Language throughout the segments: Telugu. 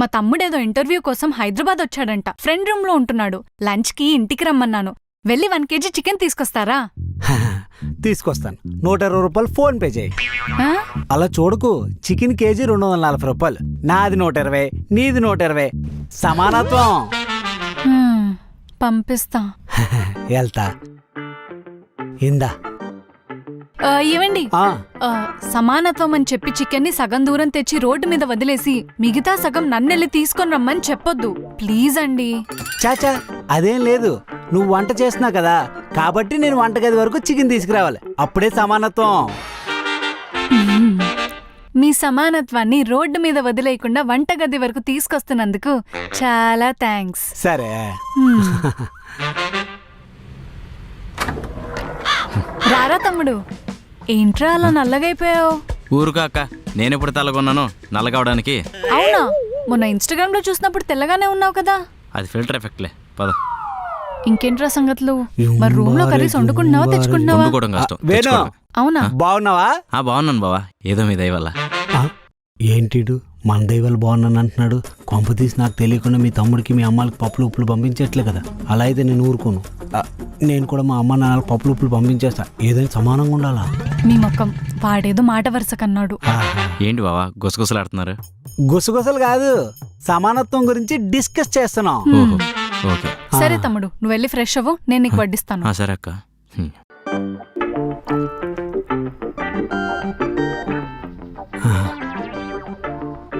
మా తమ్ముడేదో ఇంటర్వ్యూ కోసం హైదరాబాద్ వచ్చాడంట. ఫ్రెండ్ రూమ్ లో ఉంటున్నాడు. లంచ్ కి ఇంటికి రమ్మన్నాను. వెళ్ళి 1 kg చికెన్ తీసుకొస్తారా? తీసుకొస్తాను. 120 రూపాయలు ఫోన్ పే చేయి. ఆ? అలా చూడకు. చికెన్ కేజీ 240 రూపాయలు. నాది 120, నీది 120. సమానత్వం. పంపిస్తా. వెళ్తా. ఇందా. ఇవ్వండి. సమానత్వం అని చెప్పి చికెన్ని సగం దూరం తెచ్చి రోడ్డు మీద వదిలేసి మిగతా సగం నన్నెళ్ళి తీసుకొని రమ్మని చెప్పొద్దు ప్లీజ్ అండి. చాచా అదేం లేదు. నువ్వు వంట చేస్తున్నావు కదా, కాబట్టి నేను వంటగది వరకు చికెన్ తీసుకురావాలి. అప్పుడే సమానత్వం. మీ సమానత్వాన్ని రోడ్డు మీద వదిలేయకుండా వంటగది వరకు తీసుకొస్తున్నందుకు చాలా థ్యాంక్స్. సరే. రారా తమ్ముడు. ఏంట్రా అలా నల్లగైపోయావు? ఊరుకాక, నేనెప్పుడు తెల్లగొన్నాను నల్లగవడానికి? అవునా? మొన్న ఇన్స్టాగ్రామ్ లో చూసినప్పుడు తెల్లగానే ఉన్నావు కదా. అది ఫిల్టర్ ఎఫెక్ట్లే. పద. ఇంకేంట్రా సంగతులు? మరి రూమ్ లో కర్రీస్ వండుకుంటున్నావా తెచ్చుకుంటున్నావా? వండుకోవడం కష్టం. అవునా? బాగున్నావా? బాగున్నాను బావా, ఏదో మీ దయ వల్ల. ఏంటిడు మన దైవాలు బాగున్నాను అంటున్నాడు. కొంప తీసి నాకు తెలియకుండా మీ తమ్ముడికి మీ అమ్మాయికి పప్పులు ఉప్పులు పంపించట్లే కదా. అలా అయితే నేను ఊరుకోను. నేను కూడా మా అమ్మ నాన్నలకు పప్పులు ఉప్పులు పంపించేస్తా. ఏదైనా సమానంగా ఉండాలా? మీ మొక్కం వాడేదో మాట వరుస కన్నాడు. ఏంటి బావా గుసగుసలాడుతున్నారు? గుసగుసలు కాదు, సమానత్వం గురించి డిస్కస్ చేస్తున్నాం. ఓకే సరే తమ్ముడు, నువ్వు వెళ్ళి ఫ్రెష్ అవ్వు, నేను నీకు వడ్డిస్తాను. సరే అక్క.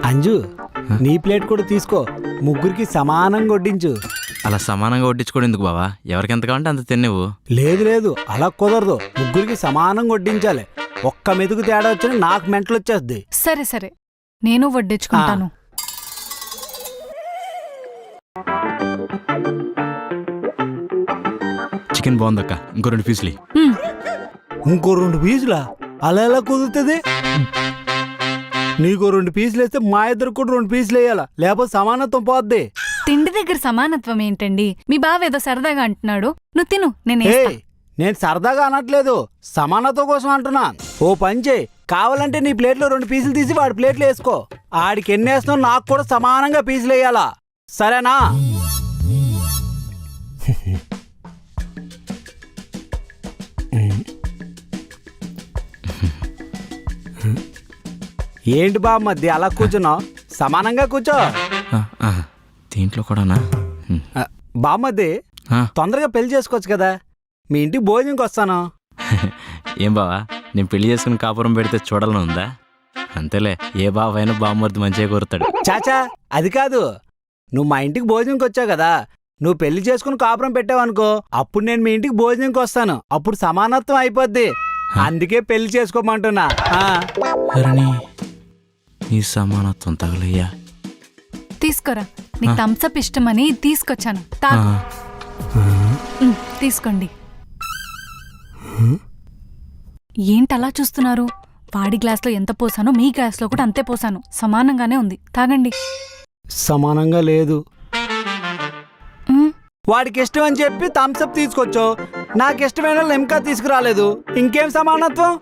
అంజు, నీ ప్లేట్ కూడా తీసుకో. ముగ్గురికి సమానంగా వడ్డించు. అలా సమానంగా వడ్డించుకోడు ఎందుకు బావా? ఎవరికి ఎంత కావాలంటే అంత తినేవు. లేదు లేదు, అలా కుదరదు. ముగ్గురికి సమానంగా వడ్డించాలి. ఒక్క మెతుకు తేడా వచ్చినా నాకు మెంటలు వచ్చేస్తుంది. సరే సరే, నేను వడ్డించుకుంటాను. చికెన్ బాగుందక్క, ఇంకో 2 పీసులు. ఇంకో 2 పీసులా? అలా ఎలా కుదురుతుంది? నీకు 2 పీసులు వేస్తే మా ఇద్దరు కూడా 2 పీసులు వేయాలా, లేకపోతే సమానత్వం పోద్ది. తిండి దగ్గర సమానత్వం ఏంటండి? మీ బావ ఏదో సరదాగా అంటున్నాడు. నువ్వు తిను, నేను సరదాగా అనట్లేదు, సమానత్వం కోసం అంటున్నా. ఓ పని చేయి, కావాలంటే నీ ప్లేట్లో 2 పీసులు తీసి వాడి ప్లేట్లో వేసుకో. ఆడికి ఎన్ని వేస్తున్నావు నాకు కూడా సమానంగా పీసులు వేయాలా, సరేనా? ఏంటి బాబు మధ్య అలా కూర్చున్నావు? సమానంగా కూర్చో. దీంట్లో కూడానా? బామ్మద్ది, తొందరగా పెళ్లి చేసుకోవచ్చు కదా. మీ ఇంటికి భోజనంకి వస్తాను. ఏం బావా, నేను పెళ్లి చేసుకుని కాపురం పెడితే చూడాలని ఉందా? అంతేలే, ఏ బావైనా బామ్మర్ది మంచిగా కోరుతాడు. చాచా అది కాదు, నువ్వు మా ఇంటికి భోజనంకి వచ్చావు కదా, నువ్వు పెళ్లి చేసుకుని కాపురం పెట్టావనుకో, అప్పుడు నేను మీ ఇంటికి భోజనంకి వస్తాను. అప్పుడు సమానత్వం అయిపోద్ది. అందుకే పెళ్లి చేసుకోమంటున్నా. ఈ సమానత్వం తగలయ్యా. తీసుకోరా, నీకు థమ్సప్ ఇష్టమని తీసుకొచ్చాను. తీసుకోండి. ఏంటలా చూస్తున్నారు? వాడి గ్లాస్లో ఎంత పోసానో మీ గ్లాస్లో కూడా అంతే పోసాను. సమానంగానే ఉంది, తాగండి. సమానంగా లేదు. వాడికి ఇష్టం అని చెప్పి థమ్సప్ తీసుకొచ్చావు, నాకు ఇష్టమైన లెమ్కా తీసుకురాలేదు. ఇంకేం సమానత్వం?